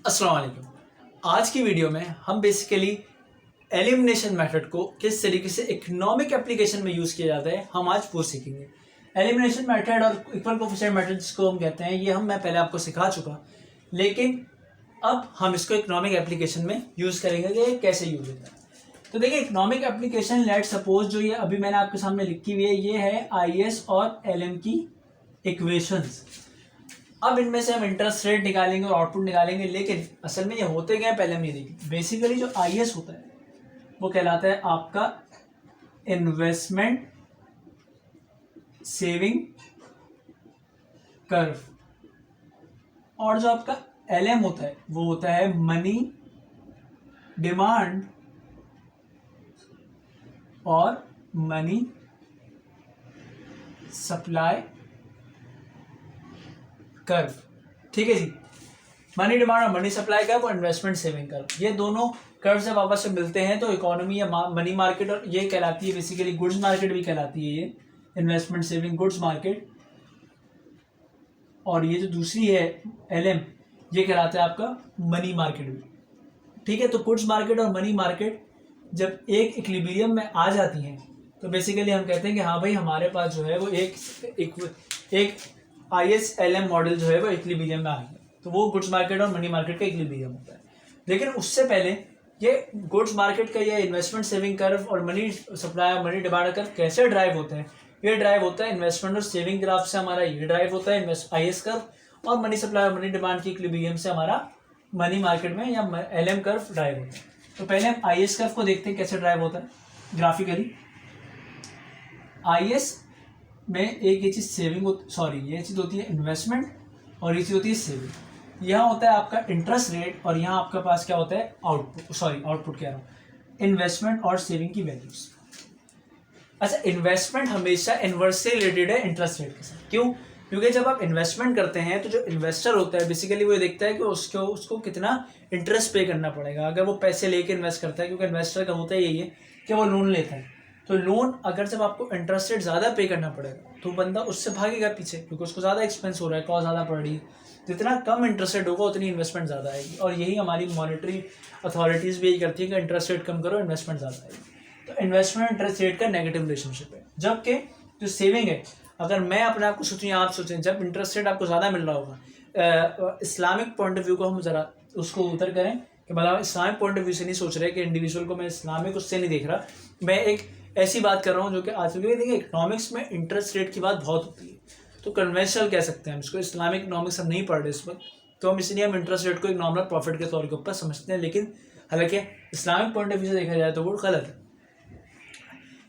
अस्सलाम वालेकुम। आज की वीडियो में हम बेसिकली एलिमिनेशन मेथड को किस तरीके से इकोनॉमिक एप्लीकेशन में यूज़ किया जाता है हम आज वो सीखेंगे। एलिमिनेशन मेथड और इक्वल कोफिशिएंट मेथड जिसको हम कहते हैं ये मैं पहले आपको सिखा चुका, लेकिन अब हम इसको इकोनॉमिक एप्लीकेशन में यूज़ करेंगे कि ये कैसे यूज़ होता है। तो देखिए इकोनॉमिक एप्लीकेशन लेट सपोज जो ये अभी मैंने आपके सामने लिखी हुई है ये है IS और LM की इक्वेशंस। अब इनमें से हम इंटरेस्ट रेट निकालेंगे और आउटपुट निकालेंगे, लेकिन असल में ये होते क्या है पहले हम ये देखें। बेसिकली जो IS होता है वो कहलाता है आपका इन्वेस्टमेंट सेविंग कर्व, और जो आपका LM होता है वो होता है मनी डिमांड और मनी सप्लाई कर्व। ठीक है जी, मनी डिमांड और मनी सप्लाई कर्व और इन्वेस्टमेंट सेविंग कर्व, ये दोनों कर्व जब आपस से मिलते हैं तो इकोनॉमी या मनी मार्केट, और ये कहलाती है बेसिकली गुड्स मार्केट भी कहलाती है ये इन्वेस्टमेंट सेविंग गुड्स मार्केट। और ये जो दूसरी है LM ये कहलाता है आपका मनी मार्केट भी। ठीक है, तो गुड्स मार्केट और मनी मार्केट जब एक इक्विलिब्रियम में आ जाती हैं तो बेसिकली हम कहते हैं कि हाँ भाई हमारे पास जो है वो एक IS LM मॉडल जो है वो इक्विलिब्रियम में आ गया, तो वो गुड्स मार्केट और मनी मार्केट का इक्विलिब्रियम होता है। लेकिन उससे पहले ये गुड्स मार्केट का ये इन्वेस्टमेंट सेविंग कर्व और मनी सप्लाई और मनी डिमांड कर्व कैसे ड्राइव होते हैं, ये ड्राइव होता है इन्वेस्टमेंट और सेविंग ग्राफ से हमारा ये ड्राइव होता है IS कर्व, और मनी सप्लाई और मनी डिमांड की इक्विलिब्रियम से हमारा मनी मार्केट में या LM कर्व ड्राइव होता है। तो पहले हम IS कर्व को देखते हैं कैसे ड्राइव होता है ग्राफिकली। IS में एक ये चीज़ सेविंग ये चीज़ होती है इन्वेस्टमेंट और ये चीज़ होती है सेविंग। यहाँ होता है आपका इंटरेस्ट रेट और यहाँ आपके पास क्या होता है आउटपुट कह रहा हूँ, इन्वेस्टमेंट और सेविंग की वैल्यूज। अच्छा, इन्वेस्टमेंट हमेशा इन्वर्स से रिलेटेड है इंटरेस्ट रेट के साथ। क्यों? क्योंकि जब आप इन्वेस्टमेंट करते हैं तो जो इन्वेस्टर होता है बेसिकली वो देखता है कि उसको कितना इंटरेस्ट पे करना पड़ेगा अगर वो पैसे लेके इन्वेस्ट करता है, क्योंकि इन्वेस्टर का होता है यही है कि वो लोन लेता है। तो लोन अगर जब आपको इंटरेस्ट रेट ज़्यादा पे करना पड़ेगा तो बंदा उससे भागेगा पीछे, क्योंकि उसको ज़्यादा एक्सपेंस हो रहा है, कॉस्ट ज़्यादा पड़ रही है। जितना कम इंटरेस्ट रेट होगा उतनी इन्वेस्टमेंट ज़्यादा आएगी, और यही हमारी मॉनेटरी अथॉरिटीज़ भी यही करती है कि इंटरेस्ट रेट कम करो इन्वेस्टमेंट ज़्यादा आएगी। तो इन्वेस्टमेंट इंटरेस्ट रेट का नेगेटिव रिलेशनशिप है। जबकि जो सेविंग है, अगर मैं अपने आप को सोचूं या आप सोचें, जब इंटरेस्ट रेट आपको ज़्यादा मिल रहा होगा, इस्लामिक पॉइंट ऑफ व्यू को हम ज़रा उसको उतर करें कि मतलब इस्लामिक पॉइंट ऑफ व्यू से नहीं सोच रहे कि इंडिविजुअल को मैं इस्लामिक उससे नहीं देख रहा, मैं एक ऐसी बात कर रहा हूँ जो कि आज देखिए इकोनॉमिक्स में इंटरेस्ट रेट की बात बहुत होती है, तो कन्वेंशनल कह सकते हैं हम इसको। इस्लामिक इकोनॉमिक्स हम नहीं पढ़ रहे इस वक्त, तो हम इसलिए हम इंटरेस्ट रेट को एक नॉर्मल प्रॉफिट के तौर के ऊपर समझते हैं, लेकिन हालांकि इस्लामिक पॉइंट ऑफ व्यू से देखा जाए तो वो गलत है।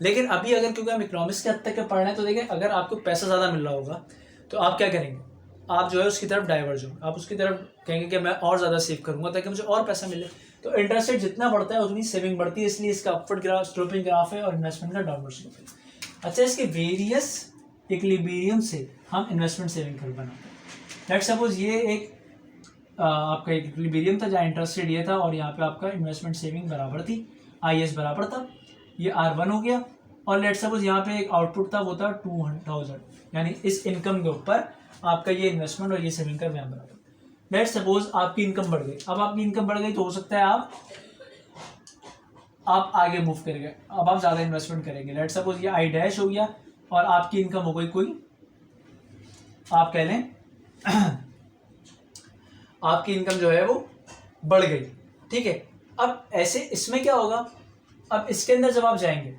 लेकिन अभी अगर क्योंकि हम इकोनॉमिक्स के हद तक के पढ़ रहे हैं तो देखिए अगर आपको पैसा ज़्यादा मिल रहा होगा तो आप क्या करेंगे, आप जो है उसकी तरफ डाइवर्ज होंगे, आप उसकी तरफ कहेंगे कि मैं और ज़्यादा सेव करूँगा ताकि मुझे और पैसा मिले। तो इंटरेस्ट रेट जितना बढ़ता है उतनी सेविंग बढ़ती है, इसलिए इसका अपवर्ड ग्राफ स्लोपिंग ग्राफ है और इन्वेस्टमेंट का डाउनवर्ड स्लोप है। अच्छा, इसके वेरियस इक्विलिब्रियम से हम इन्वेस्टमेंट सेविंग कर्व बनाते हैं। लेट्स सपोज ये एक आपका इक्विलिब्रियम था जहाँ इंटरेस्ट रेट ये था और यहाँ पे आपका इन्वेस्टमेंट सेविंग बराबर थी, IS बराबर था, ये R1 हो गया। और लेट्स सपोज यहाँ पे एक आउटपुट था वो था 200,000, यानी इस इनकम के ऊपर आपका ये इन्वेस्टमेंट और ये सेविंग कर्व यहाँ बराबर। लेट्स सपोज आपकी इनकम बढ़ गई, अब आपकी इनकम बढ़ गई तो हो सकता है आप आगे मूव करेंगे, अब आप ज़्यादा इन्वेस्टमेंट करेंगे। लेट्स सपोज ये I' हो गया और आपकी इनकम हो गई कोई, आप कह लें आपकी इनकम जो है वो बढ़ गई। ठीक है, अब ऐसे इसमें क्या होगा, अब इसके अंदर जब आप जाएंगे,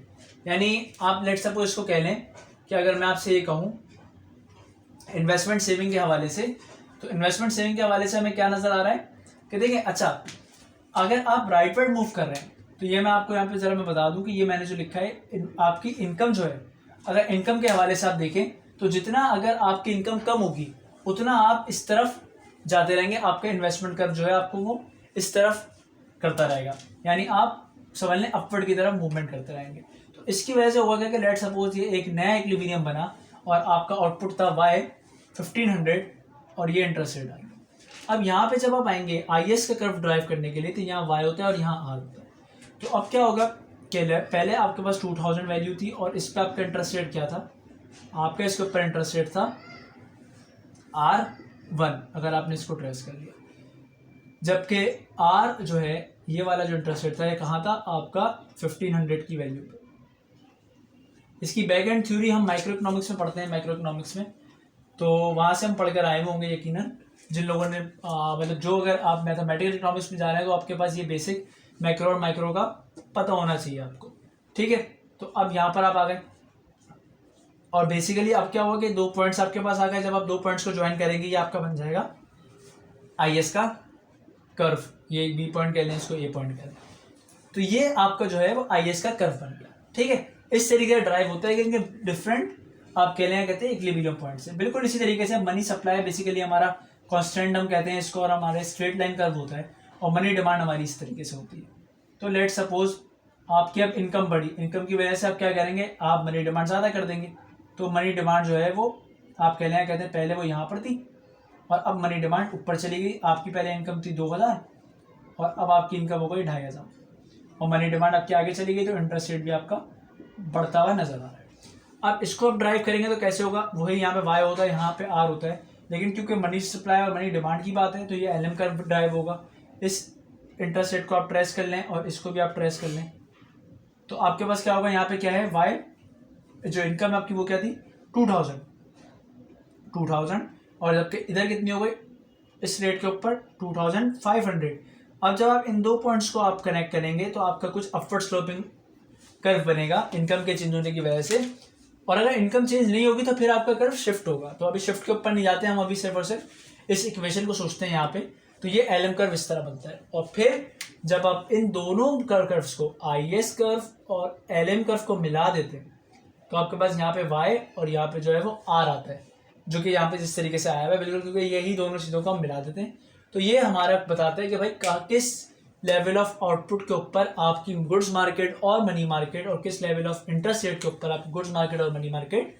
यानी आप लेट्स सपोज इसको कह लें कि अगर मैं आपसे ये कहूँ इन्वेस्टमेंट सेविंग के हवाले से, तो इन्वेस्टमेंट सेविंग के हवाले से हमें क्या नज़र आ रहा है कि देखिए, अच्छा अगर आप राइटवर्ड मूव कर रहे हैं तो ये मैं आपको यहाँ पे ज़रा मैं बता दूँ कि ये मैंने जो लिखा है आपकी इनकम जो है, अगर इनकम के हवाले से आप देखें तो जितना अगर आपकी इनकम कम होगी उतना आप इस तरफ जाते रहेंगे, आपका इन्वेस्टमेंट कर्व जो है आपको वो इस तरफ करता रहेगा, यानी आप समझ लें अपवर्ड की तरफ मूवमेंट करते रहेंगे। तो इसकी वजह से होगा कि लेट सपोज ये एक नया इक्विलिब्रियम बना और आपका आउटपुट था Y 1500 और ये इंटरेस्ट रेट आ गया। अब यहाँ पे जब आप आएंगे IS का कर्व ड्राइव करने के लिए तो यहाँ Y होता है और यहाँ R होता है। तो अब क्या होगा कि पहले आपके पास 2000 वैल्यू थी और इस पर आपका इंटरेस्ट रेट क्या था, आपका इसके ऊपर इंटरेस्ट रेट था R1, अगर आपने इसको ट्रेस कर लिया। जबकि आर जो है ये वाला जो इंटरेस्ट रेट था ये कहाँ था आपका 1500 की वैल्यू पे। इसकी बैक एंड थ्योरी हम माइक्रो इकोनॉमिक्स में पढ़ते हैं, माइक्रो इकोनॉमिक्स में, तो वहाँ से हम पढ़कर आए होंगे यकीनन। जिन लोगों ने मतलब जो अगर आप मैथमेटिकल इकोनॉमिक्स में जा रहे हैं तो आपके पास ये बेसिक मैक्रो और माइक्रो का पता होना चाहिए आपको, ठीक है। तो अब यहाँ पर आप आ गए और बेसिकली अब क्या होगा कि 2 पॉइंट्स आपके पास आ गए। जब आप 2 पॉइंट्स को ज्वाइन करेंगे ये आपका बन जाएगा IS का कर्व, ये बी पॉइंट कह लें, इसको ए पॉइंट कह लें, तो ये आपका जो है वो IS का कर्व बन गया, ठीक है। इस तरीके से ड्राइव होता है कि इनके डिफरेंट आप कह लें कहते हैं इक्विलिब्रियम पॉइंट से। बिल्कुल इसी तरीके से मनी सप्लाई बेसिकली हमारा कांस्टेंट हम कहते हैं इसको, और हमारे स्ट्रेट लाइन कर्व होता है, और मनी डिमांड हमारी इस तरीके से होती है। तो लेट सपोज आपकी अब इनकम बढ़ी, इनकम की वजह से आप क्या करेंगे, आप मनी डिमांड ज़्यादा कर देंगे, तो मनी डिमांड जो है वो आप कह लें कहते हैं पहले वो यहाँ पर थी और अब मनी डिमांड ऊपर चली गई। आपकी पहले इनकम थी 2000 और अब आपकी इनकम हो गई 2500 और मनी डिमांड आपकी आगे चली गई, तो इंटरेस्ट रेट भी आपका बढ़ता हुआ नजर आ रहा है। अब इसको आप ड्राइव करेंगे तो कैसे होगा, वही यहाँ पे वाई होता है, यहाँ पे आर होता है, लेकिन क्योंकि मनी सप्लाई और मनी डिमांड की बात है तो ये LM का ड्राइव होगा। इस इंटरेस्ट रेट को आप ट्रेस कर लें और इसको भी आप ट्रेस कर लें, तो आपके पास क्या होगा, यहाँ पे क्या है वाई, जो इनकम आपकी वो क्या थी 2000 और जबकि इधर कितनी हो गई इस रेट के ऊपर 2500। अब जब आप इन 2 पॉइंट्स को आप कनेक्ट करेंगे तो आपका कुछ अपवर्ड स्लोपिंग कर्व बनेगा इनकम के चेंज होने की वजह से, और अगर इनकम चेंज नहीं होगी तो फिर आपका कर्व शिफ्ट होगा। तो अभी शिफ्ट के ऊपर नहीं जाते हम, अभी सिर्फ और सिर्फ इस इक्वेशन को सोचते हैं यहाँ पे। तो ये LM कर्व इस तरह बनता है, और फिर जब आप इन दोनों कर्व्स को IS कर्व और LM कर्व को मिला देते हैं तो आपके पास यहाँ पे y और यहाँ पे जो है वो r आता है, जो कि यहाँ पे जिस तरीके से आया हुआ है बिल्कुल, क्योंकि यही दोनों चीज़ों को हम मिला देते हैं। तो ये हमारा बताता है कि भाई किस लेवल ऑफ आउटपुट के ऊपर आपकी गुड्स मार्केट और मनी मार्केट, और किस लेवल ऑफ इंटरेस्ट रेट के ऊपर आपकी गुड्स मार्केट और मनी मार्केट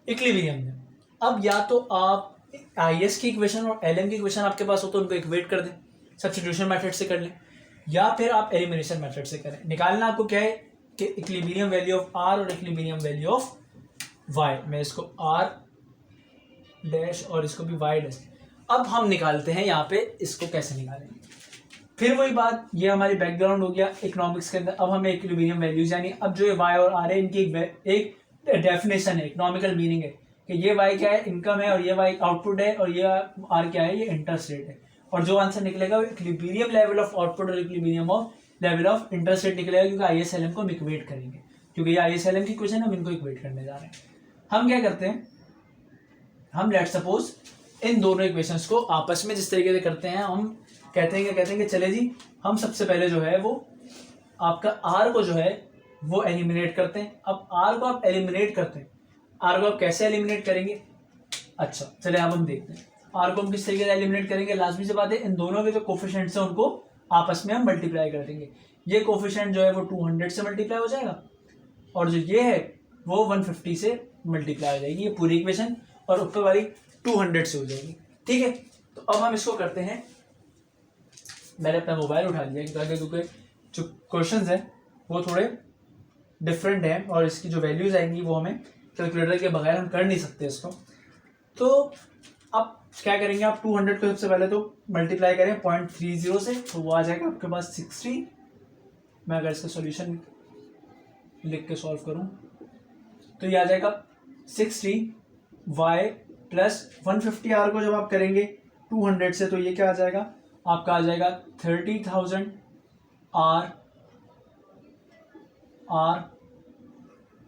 इक्विलिब्रियम में। अब या तो आप IS की इक्वेशन और LM की इक्वेशन आपके पास हो तो उनको इक्वेट कर दें, सब्स्टिट्यूशन मेथड से कर लें, या फिर आप एलिमिनेशन मेथड से करें। निकालना आपको क्या है कि इक्विलिब्रियम वैल्यू ऑफ R और इक्विलिब्रियम वैल्यू ऑफ Y। मैं इसको R डैश और इसको भी Y डैश। अब हम निकालते हैं यहाँ पे इसको कैसे निकालेंगे, फिर वही बात, ये हमारी बैकग्राउंड हो गया इकोनॉमिक्स के अंदर। अब हमें इक्विलिब्रियम वैल्यूज यानी अब जो ये Y और R है इनकी एक डेफिनेशन है, इकोनॉमिकल मीनिंग है कि ये Y क्या है इनकम है, और ये Y आउटपुट है, और ये R क्या है ये इंटरेस्ट रेट है। और जो आंसर निकलेगा वो इक्विलिब्रियम लेवल ऑफ आउटपुट और equilibrium of level of interest rate निकलेगा, क्योंकि IS LM को हम इक्वेट करेंगे, क्योंकि ये IS LM की क्वेश्चन हम इनको इक्वेट करने जा रहे हैं। हम क्या करते हैं, हम लेट सपोज इन दोनों इक्वेशंस को आपस में जिस तरीके से करते हैं, हम कहते हैं कि चले जी हम सबसे पहले जो है वो आपका R को जो है वो एलिमिनेट करते हैं। अब R को आप एलिमिनेट करते हैं, R को आप कैसे एलिमिनेट करेंगे, अच्छा चले अब हम देखते हैं R को हम किस तरीके से एलिमिनेट करेंगे। लाजमी से बात है इन दोनों के जो कोफिशिएंट्स हैं उनको आपस में हम मल्टीप्लाई कर देंगे। ये कोफिशिएंट जो है वो 200 से मल्टीप्लाई हो जाएगा, और जो ये है वो 150 से मल्टीप्लाई हो जाएगी, ये पूरी इक्वेशन, और ऊपर वाली 200 से हो जाएगी, ठीक है। तो अब हम इसको करते हैं, मैंने अपना मोबाइल उठा लिया क्योंकि जो क्वेश्चंस हैं वो थोड़े डिफरेंट हैं, और इसकी जो वैल्यूज आएंगी वो हमें कैलकुलेटर के बगैर हम कर नहीं सकते इसको। तो अब क्या करेंगे, आप 200 को सबसे पहले तो मल्टीप्लाई करें 0.30 से, तो वो आ जाएगा आपके पास 60। मैं अगर इसका सॉल्यूशन लिख के सॉल्व करूं तो ये आ जाएगा 60y प्लस 150 R को जब आप करेंगे 200 से तो ये क्या आ जाएगा आपका, आ जाएगा 30,000 R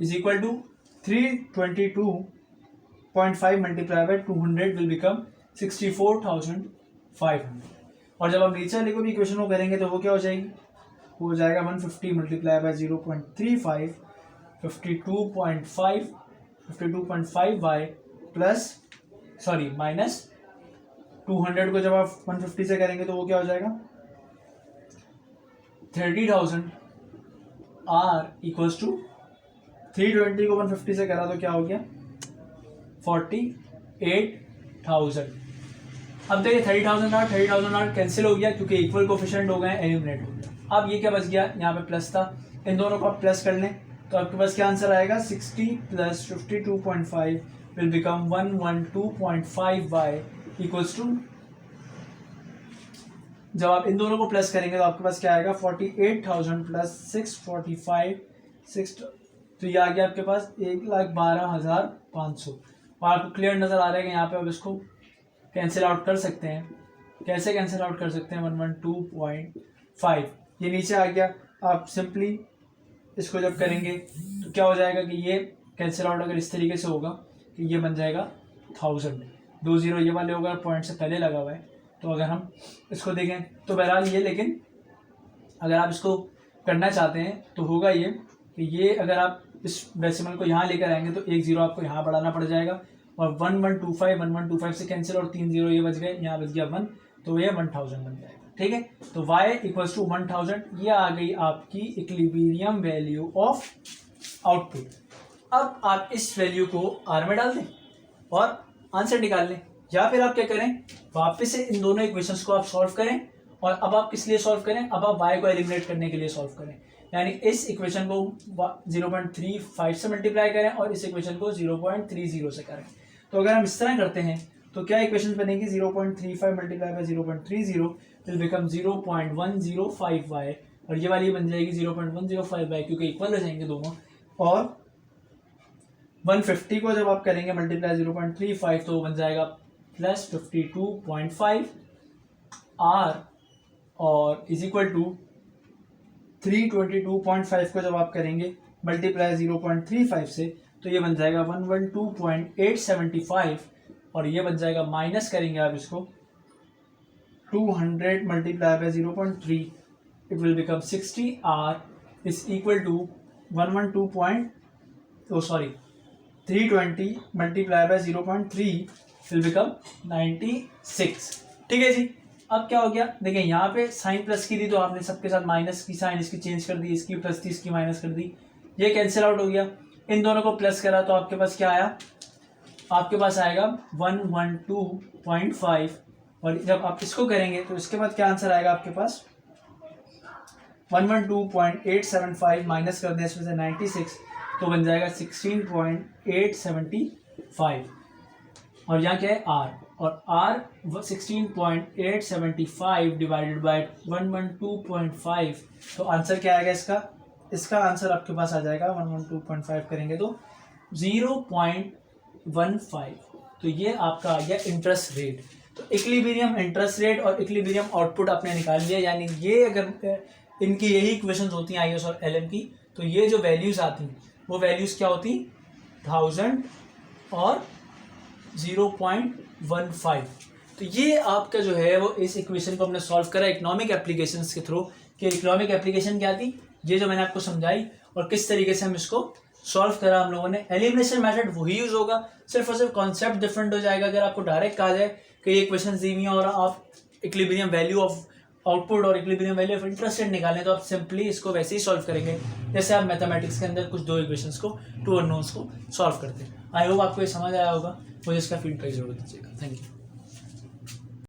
is equal to 322.5 multiply by 200 will become 64,500। और जब आप नीचे वाले को भी इक्वेशन को करेंगे तो वो क्या हो जाएगी, वो हो जाएगा 150 multiply by 0.35 52.5y plus minus 200 को जब आप 150 से करेंगे तो वो क्या हो जाएगा 30,000 R इक्वल्स टू 320 को 150 से करा तो क्या हो गया 48,000। अब देखिए 30,000 R कैंसिल हो गया क्योंकि इक्वल कोफिशिएंट हो गए, एलिमिनेट हो गया। अब ये क्या बच गया, यहाँ पे प्लस था, इन दोनों को आप प्लस कर लें तो आपके पास क्या आंसर आएगा 60 plus 52.5 will become 112.5y equals to जब आप इन दोनों को प्लस करेंगे तो आपके पास क्या आएगा 48,000 प्लस 645 6, तो ये आ गया आपके पास 1,12,500। और आपको क्लियर नज़र आ रहा है कि यहाँ पे आप इसको कैंसिल आउट कर सकते हैं। कैसे कैंसिल आउट कर सकते हैं? 112.5 ये नीचे आ गया। आप सिंपली इसको जब करेंगे तो क्या हो जाएगा कि ये कैंसिल आउट अगर इस तरीके से होगा कि ये बन जाएगा 1000, 2 0 ये वाले होगा, पॉइंट से पहले लगा हुआ है। तो अगर हम इसको देखें तो बहरहाल ये, लेकिन अगर आप इसको करना चाहते हैं तो होगा ये कि ये अगर आप इस डेसिमल को यहाँ लेकर आएंगे तो 1 0 आपको यहाँ बढ़ाना पड़ जाएगा, और 1125 से कैंसिल, और 3 0 ये बच गए, यहाँ बच गया 1, तो ये 1000 बन जाएगा। ठीक है, तो y इक्वल्स टू 1000, ये आ गई आपकी इक्विलिब्रियम वैल्यू ऑफ आउटपुट। अब आप इस वैल्यू को r में डाल दें और आंसर निकाल लें, या फिर आप क्या करें, वापस से इन दोनों इक्वेशंस को आप सॉल्व करें। और अब आप किस लिए सॉल्व करें? अब आप y को एलिमिनेट करने के लिए सॉल्व करें, यानी इस इक्वेशन को 0.35 से मल्टीप्लाई करें और इस इक्वेशन को 0.30 से करें। तो अगर हम इस तरह करते हैं तो क्या इक्वेशन बनेगी? 0.35 multiply by 0.30 will become 0.105y, और ये वाली बन जाएगी 0.105y, क्योंकि इक्वल हो जाएंगे दोनों। और 150 को जब आप करेंगे मल्टीप्लाई 0.35 तो बन जाएगा प्लस 52.5 r, और इज इक्वल टू 322.5 को जब आप करेंगे मल्टीप्लाई 0.35 से तो ये बन जाएगा 112.875, और ये बन जाएगा, माइनस करेंगे आप इसको 200 multiply by 0.3, it will become 60 r is equal to 320 multiply by 0.3 will become 96। ठीक है जी। अब क्या हो गया, देखिए यहाँ पे साइन प्लस की थी तो आपने सबके साथ माइनस की साइन इसकी चेंज कर दी, इसकी प्लस थी इसकी माइनस कर दी, ये कैंसिल आउट हो गया। इन दोनों को प्लस करा तो आपके पास क्या आया? आपके पास आएगा 112.5, और जब आप इसको करेंगे तो इसके बाद क्या आंसर आएगा आपके पास? 112.875 माइनस कर दें इसमें से 96, तो बन जाएगा 16.875, और यहाँ क्या है? r, और r 16.875 डिवाइडेड बाय 112.5, तो आंसर क्या आएगा इसका? इसका आंसर आपके पास आ जाएगा 112.5 करेंगे तो 0.15। तो ये आपका आ गया इंटरेस्ट रेट। तो इक्विलिब्रियम इंटरेस्ट रेट और इक्विलिब्रियम आउटपुट आपने निकाल लिया, यानी ये अगर इनकी यही इक्वेशंस होती हैं IS और LM की, तो ये जो वैल्यूज़ आती हैं वो वैल्यूज़ क्या होती? 1000 और 0.15। तो ये आपका जो है वो इस इक्वेशन को हमने सॉल्व करा इकोनॉमिक एप्लीकेशंस के थ्रू। कि इकोनॉमिक एप्लीकेशन क्या थी, ये जो मैंने आपको समझाई, और किस तरीके से हम इसको सॉल्व करा हम लोगों ने। एलिमिनेशन मेथड वही यूज होगा, सिर्फ और सिर्फ कॉन्सेप्ट डिफरेंट हो जाएगा। अगर आपको डायरेक्ट कहा जाए कि ये इक्वेशन दी हुई है और आप इक्विलिब्रियम वैल्यू ऑफ आउटपुट और equilibrium value of interest rate निकालें, तो आप सिंपली इसको वैसे ही सॉल्व करेंगे जैसे आप मैथमेटिक्स के अंदर कुछ दो इक्वेशंस को, टू अननोन्स को सॉल्व करते हैं। आई होप आपको ये समझ आया होगा। मुझे इसका फीडबैक जरूर दीजिएगा। Thank you.